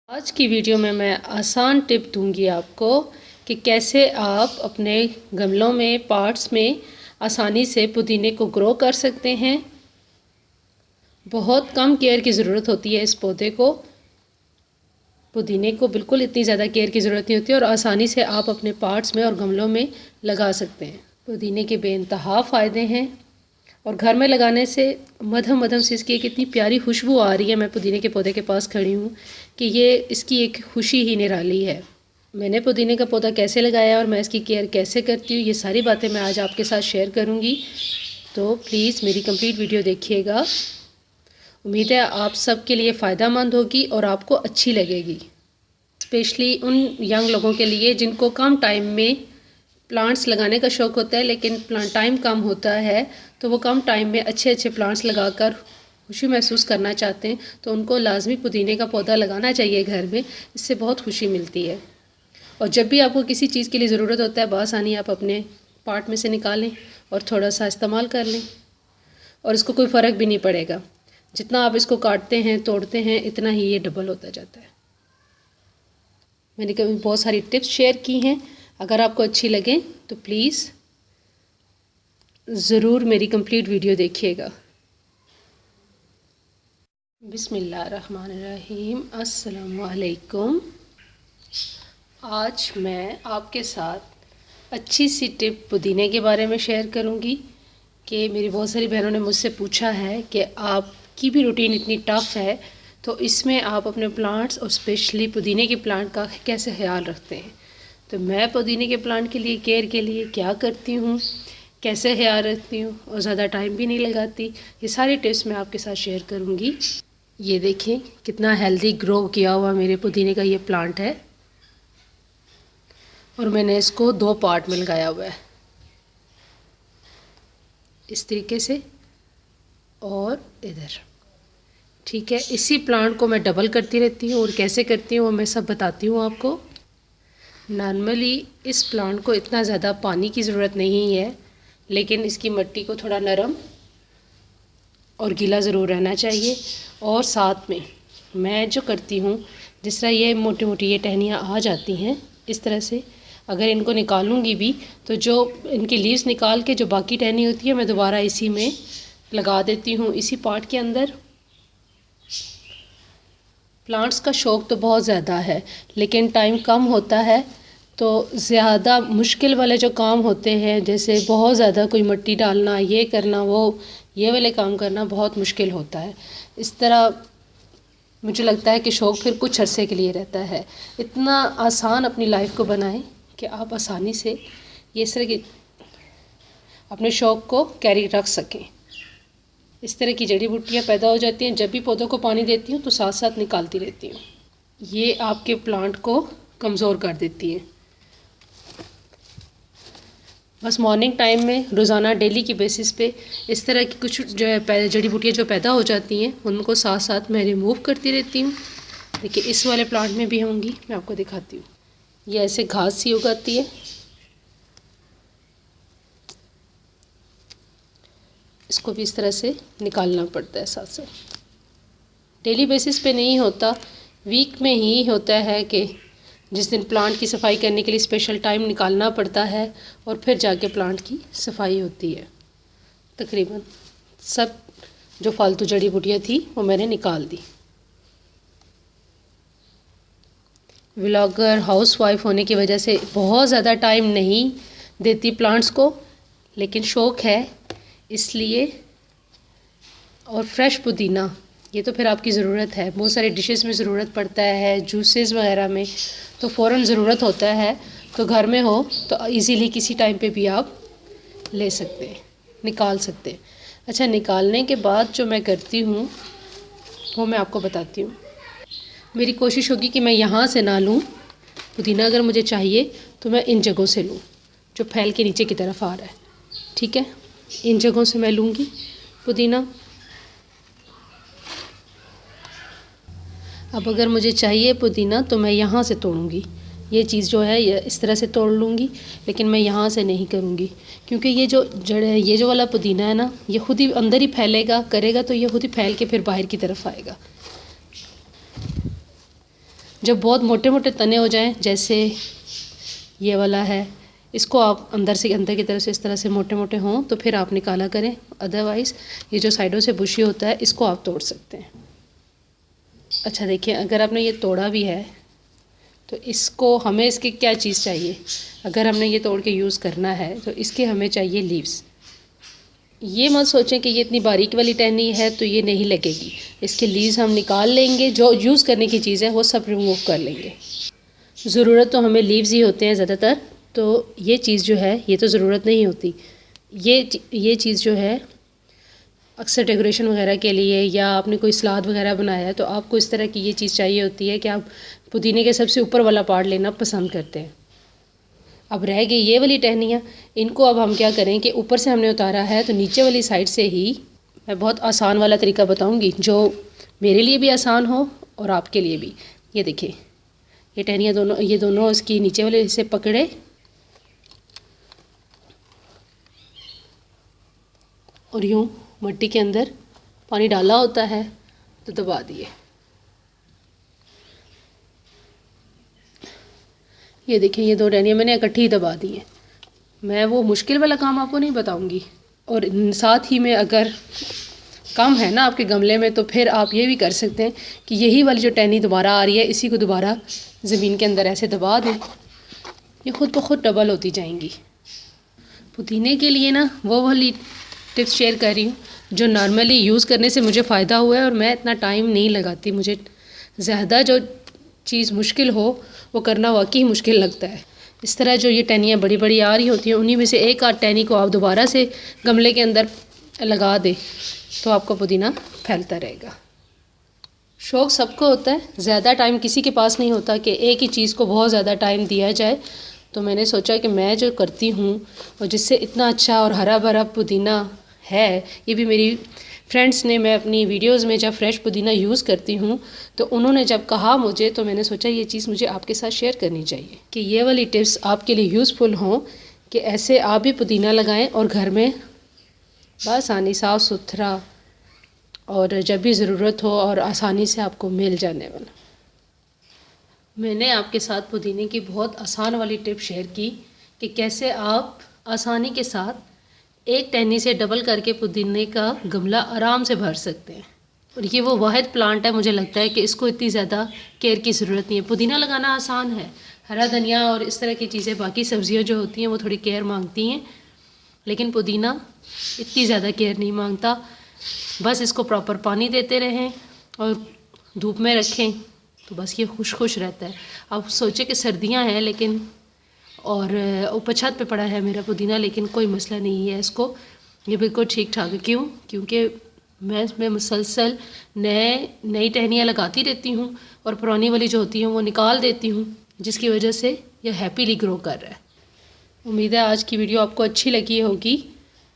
आज की वीडियो में मैं आसान टिप दूंगी आपको कि कैसे आप अपने गमलों में पॉट्स में आसानी से पुदीने को ग्रो कर सकते हैं। बहुत कम केयर की ज़रूरत होती है इस पौधे को। पुदीने को बिल्कुल इतनी ज़्यादा केयर की ज़रूरत नहीं होती और आसानी से आप अपने पॉट्स में और गमलों में लगा सकते हैं। पुदीने के बेइंतहा फ़ायदे हैं और घर में लगाने से मधम मधम से इसकी एक इतनी प्यारी खुशबू आ रही है। मैं पुदीने के पौधे के पास खड़ी हूँ कि ये इसकी एक खुशी ही निराली है। मैंने पुदीने का पौधा कैसे लगाया और मैं इसकी केयर कैसे करती हूँ, ये सारी बातें मैं आज आपके साथ शेयर करूँगी। तो प्लीज़ मेरी कंप्लीट वीडियो देखिएगा। उम्मीद है आप सबके लिए फ़ायदेमंद होगी और आपको अच्छी लगेगी, स्पेशली उन यंग लोगों के लिए जिनको कम टाइम में प्लांट्स लगाने का शौक़ होता है लेकिन टाइम कम होता है, तो वो कम टाइम में अच्छे अच्छे प्लांट्स लगाकर खुशी महसूस करना चाहते हैं। तो उनको लाजमी पुदीने का पौधा लगाना चाहिए घर में, इससे बहुत खुशी मिलती है। और जब भी आपको किसी चीज़ के लिए ज़रूरत होता है, बआसानी आप अपने पार्ट में से निकालें और थोड़ा सा इस्तेमाल कर लें और इसको कोई फ़र्क भी नहीं पड़ेगा। जितना आप इसको काटते हैं तोड़ते हैं इतना ही ये डबल होता जाता है। मैंने कभी बहुत सारी टिप्स शेयर की हैं, अगर आपको अच्छी लगे तो प्लीज़ ज़रूर मेरी कंप्लीट वीडियो देखिएगा। बिस्मिल्लाहिर्रहमानिर्रहीम, अस्सलाम वालेकुम। आज मैं आपके साथ अच्छी सी टिप पुदीने के बारे में शेयर करूंगी कि मेरी बहुत सारी बहनों ने मुझसे पूछा है कि आपकी भी रूटीन इतनी टफ़ है तो इसमें आप अपने प्लांट्स और स्पेशली पुदीने के प्लांट का कैसे ख्याल रखते हैं। तो मैं पुदीने के प्लांट के लिए केयर के लिए क्या करती हूँ, कैसे ख्याल रखती हूँ और ज़्यादा टाइम भी नहीं लगाती, ये सारी टिप्स मैं आपके साथ शेयर करूँगी। ये देखें कितना हेल्दी ग्रो किया हुआ मेरे पुदीने का ये प्लांट है और मैंने इसको 2 पार्ट में लगाया हुआ है इस तरीके से और इधर। ठीक है, इसी प्लांट को मैं डबल करती रहती हूँ और कैसे करती हूँ मैं सब बताती हूँ आपको। नॉर्मली इस प्लांट को इतना ज़्यादा पानी की ज़रूरत नहीं है, लेकिन इसकी मिट्टी को थोड़ा नरम और गीला ज़रूर रहना चाहिए। और साथ में मैं जो करती हूँ, जिस तरह ये मोटी मोटी ये टहनियाँ आ जाती हैं इस तरह से, अगर इनको निकालूंगी भी तो जो इनकी लीव्स निकाल के जो बाकी टहनी होती है मैं दोबारा इसी में लगा देती हूँ, इसी पार्ट के अंदर। प्लांट्स का शौक़ तो बहुत ज़्यादा है लेकिन टाइम कम होता है, तो ज़्यादा मुश्किल वाले जो काम होते हैं, जैसे बहुत ज़्यादा कोई मिट्टी डालना, ये करना, वो ये वाले काम करना बहुत मुश्किल होता है। इस तरह मुझे लगता है कि शौक़ फिर कुछ अरसे के लिए रहता है। इतना आसान अपनी लाइफ को बनाएं कि आप आसानी से ये इस तरह की अपने शौक़ को कैरी रख सकें। इस तरह की जड़ी बूटियाँ पैदा हो जाती हैं। जब भी पौधों को पानी देती हूँ तो साथ साथ निकालती रहती हूँ। ये आपके प्लांट को कमज़ोर कर देती हैं। बस मॉर्निंग टाइम में रोज़ाना डेली की बेसिस पे इस तरह की कुछ जो है जड़ी बूटियाँ जो पैदा हो जाती हैं उनको साथ साथ मैं रिमूव करती रहती हूँ। देखिए इस वाले प्लांट में भी होंगी, मैं आपको दिखाती हूँ। ये ऐसे घास सी उगाती है, इसको भी इस तरह से निकालना पड़ता है साथ साथ। डेली बेसिस पे नहीं होता, वीक में ही होता है कि जिस दिन प्लांट की सफाई करने के लिए स्पेशल टाइम निकालना पड़ता है और फिर जाके प्लांट की सफाई होती है। तकरीबन सब जो फालतू जड़ी बूटियाँ थी वो मैंने निकाल दी। व्लॉगर हाउसवाइफ होने की वजह से बहुत ज़्यादा टाइम नहीं देती प्लांट्स को, लेकिन शौक़ है इसलिए। और फ्रेश पुदीना ये तो फिर आपकी ज़रूरत है, बहुत सारे डिशेस में ज़रूरत पड़ता है, जूसेस वगैरह में तो फ़ौरन ज़रूरत होता है। तो घर में हो तो इजीली किसी टाइम पे भी आप ले सकते हैं, निकाल सकते हैं। अच्छा, निकालने के बाद जो मैं करती हूँ वो मैं आपको बताती हूँ। मेरी कोशिश होगी कि मैं यहाँ से ना लूँ पुदीना, अगर मुझे चाहिए तो मैं इन जगहों से लूँ जो फैल के नीचे की तरफ आ रहा है। ठीक है, इन जगहों से मैं लूँगी पुदीना। अब अगर मुझे चाहिए पुदीना तो मैं यहाँ से तोड़ूँगी, ये चीज़ जो है ये इस तरह से तोड़ लूँगी, लेकिन मैं यहाँ से नहीं करूँगी क्योंकि ये जो जड़ है, ये जो वाला पुदीना है ना, ये खुद ही अंदर ही फैलेगा करेगा, तो ये खुद ही फैल के फिर बाहर की तरफ आएगा। जब बहुत मोटे मोटे तने हो जाएं, जैसे ये वाला है, इसको आप अंदर से अंदर की तरफ से इस तरह से मोटे मोटे हों तो फिर आप निकाला करें। अदरवाइज़ ये जो साइडों से बुशी होता है इसको आप तोड़ सकते हैं। अच्छा देखिए, अगर आपने ये तोड़ा भी है तो इसको हमें इसकी क्या चीज़ चाहिए, अगर हमने ये तोड़ के यूज़ करना है तो इसके हमें चाहिए लीव्स। ये मत सोचें कि ये इतनी बारीक वाली टहनी है तो ये नहीं लगेगी। इसके लीव्स हम निकाल लेंगे, जो यूज़ करने की चीज़ है वो सब रिमूव कर लेंगे। ज़रूरत तो हमें लीव्स ही होते हैं ज़्यादातर, तो ये चीज़ जो है ये तो ज़रूरत नहीं होती। ये चीज़ जो है अक्सर डेकोरेशन वगैरह के लिए, या आपने कोई सलाद वगैरह बनाया है तो आपको इस तरह की ये चीज़ चाहिए होती है कि आप पुदीने के सबसे ऊपर वाला पार्ट लेना पसंद करते हैं। अब रह गई ये वाली टहनियाँ, इनको अब हम क्या करें कि ऊपर से हमने उतारा है तो नीचे वाली साइड से ही मैं बहुत आसान वाला तरीका बताऊंगी जो मेरे लिए भी आसान हो और आपके लिए भी। ये देखिए, ये टहनियाँ दोनों, ये दोनों इसकी नीचे वाले हिस्से पकड़े और यूँ मिट्टी के अंदर पानी डाला होता है तो दबा दिए। ये देखिए, ये दो टहनियाँ मैंने इकट्ठी दबा दी हैं। मैं वो मुश्किल वाला काम आपको नहीं बताऊंगी। और साथ ही में अगर कम है ना आपके गमले में तो फिर आप ये भी कर सकते हैं कि यही वाली जो टहनी दोबारा आ रही है इसी को दोबारा ज़मीन के अंदर ऐसे दबा दें, ये ख़ुद ब खुद डबल होती जाएंगी। पुदीने के लिए ना वो वाली टिप्स शेयर कर रही हूँ जो नॉर्मली यूज़ करने से मुझे फ़ायदा हुआ है और मैं इतना टाइम नहीं लगाती। मुझे ज़्यादा जो चीज़ मुश्किल हो वो करना वाकई मुश्किल लगता है। इस तरह जो ये टहनियाँ बड़ी बड़ी आ रही होती हैं उन्हीं में से एक आध टहनी को आप दोबारा से गमले के अंदर लगा दें तो आपका पुदीना फैलता रहेगा। शौक़ सबको होता है, ज़्यादा टाइम किसी के पास नहीं होता कि एक ही चीज़ को बहुत ज़्यादा टाइम दिया जाए। तो मैंने सोचा कि मैं जो करती हूँ और जिससे इतना अच्छा और हरा भरा पुदीना है, ये भी मेरी फ्रेंड्स ने, मैं अपनी वीडियोस में जब फ्रेश पुदीना यूज़ करती हूँ तो उन्होंने जब कहा मुझे तो मैंने सोचा ये चीज़ मुझे आपके साथ शेयर करनी चाहिए कि ये वाली टिप्स आपके लिए यूज़फुल हों कि ऐसे आप भी पुदीना लगाएं और घर में बआसानी साफ़ सुथरा और जब भी ज़रूरत हो और आसानी से आपको मिल जाने वाला। मैंने आपके साथ पुदीने की बहुत आसान वाली टिप शेयर की कि कैसे आप आसानी के साथ एक टहनी से डबल करके पुदीने का गमला आराम से भर सकते हैं। और ये वो वाहिद प्लांट है, मुझे लगता है कि इसको इतनी ज़्यादा केयर की ज़रूरत नहीं है। पुदीना लगाना आसान है, हरा धनिया और इस तरह की चीज़ें, बाकी सब्जियां जो होती हैं वो थोड़ी केयर मांगती हैं, लेकिन पुदीना इतनी ज़्यादा केयर नहीं मांगता। बस इसको प्रॉपर पानी देते रहें और धूप में रखें तो बस ये खुश खुश रहता है। आप सोचें कि सर्दियाँ हैं लेकिन और ऊपर छत पे पड़ा है मेरा पुदीना, लेकिन कोई मसला नहीं है इसको, ये बिल्कुल ठीक ठाक है। क्यों? क्योंकि मैं इसमें मुसलसल नई टहनियाँ लगाती रहती हूँ और पुरानी वाली जो होती हैं वो निकाल देती हूँ, जिसकी वजह से यह हैप्पीली ग्रो कर रहा है। उम्मीद है आज की वीडियो आपको अच्छी लगी होगी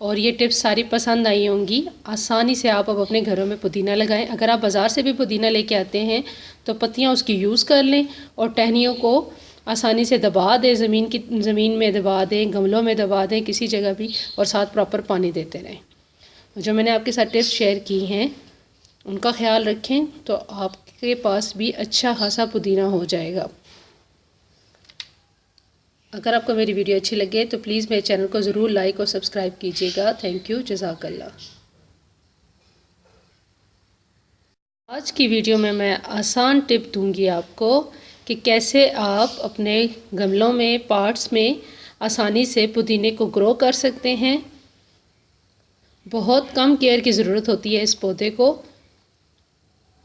और ये टिप्स सारी पसंद आई होंगी। आसानी से आप अब अपने घरों में पुदीना लगाएं। अगर आप बाज़ार से भी पुदीना लेके आते हैं तो पत्तियाँ उसकी यूज़ कर लें और टहनियों को आसानी से दबा दें, ज़मीन में दबा दें, गमलों में दबा दें, किसी जगह भी, और साथ प्रॉपर पानी देते रहें। जो मैंने आपके साथ टिप्स शेयर की हैं उनका ख्याल रखें तो आपके पास भी अच्छा खासा पुदीना हो जाएगा। अगर आपको मेरी वीडियो अच्छी लगे तो प्लीज़ मेरे चैनल को ज़रूर लाइक और सब्सक्राइब कीजिएगा। थैंक यू, जज़ाकल्लाह। आज की वीडियो में मैं आसान टिप दूंगी आपको कि कैसे आप अपने गमलों में, पॉट्स में आसानी से पुदीने को ग्रो कर सकते हैं। बहुत कम केयर की ज़रूरत होती है इस पौधे को,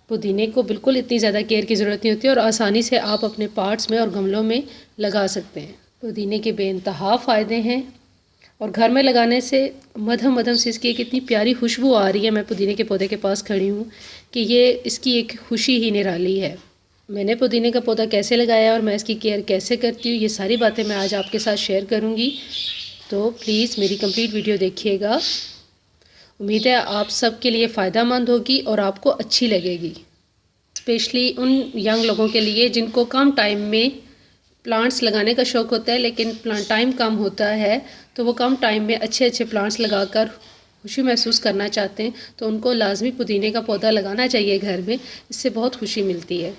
पुदीने को बिल्कुल इतनी ज़्यादा केयर की ज़रूरत नहीं होती और आसानी से आप अपने पॉट्स में और गमलों में लगा सकते हैं। पुदीने के बेइंतहा फ़ायदे हैं और घर में लगाने से मधम मधम से इसकी एक इतनी प्यारी खुशबू आ रही है। मैं पुदीने के पौधे के पास खड़ी हूँ कि ये इसकी एक खुशी ही निराली है। मैंने पुदीने का पौधा कैसे लगाया और मैं इसकी केयर कैसे करती हूँ, ये सारी बातें मैं आज आपके साथ शेयर करूँगी। तो प्लीज़ मेरी कंप्लीट वीडियो देखिएगा। उम्मीद है आप सब के लिए फ़ायदेमंद होगी और आपको अच्छी लगेगी, स्पेशली उन यंग लोगों के लिए जिनको कम टाइम में प्लांट्स लगाने का शौक़ होता है लेकिन टाइम कम होता है, तो वो कम टाइम में अच्छे अच्छे प्लांट्स लगाकर खुशी महसूस करना चाहते हैं तो उनको लाजमी पुदीने का पौधा लगाना चाहिए घर में। इससे बहुत खुशी मिलती है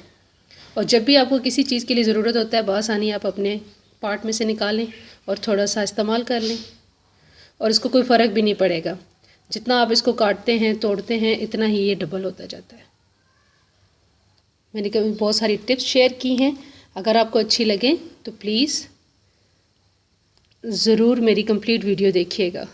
और जब भी आपको किसी चीज़ के लिए ज़रूरत होता है बआसानी आप अपने पार्ट में से निकालें और थोड़ा सा इस्तेमाल कर लें, और इसको कोई फ़र्क भी नहीं पड़ेगा। जितना आप इसको काटते हैं तोड़ते हैं इतना ही ये डबल होता जाता है। मैंने कभी बहुत सारी टिप्स शेयर की हैं, अगर आपको अच्छी लगे तो प्लीज़ ज़रूर मेरी कंप्लीट वीडियो देखिएगा।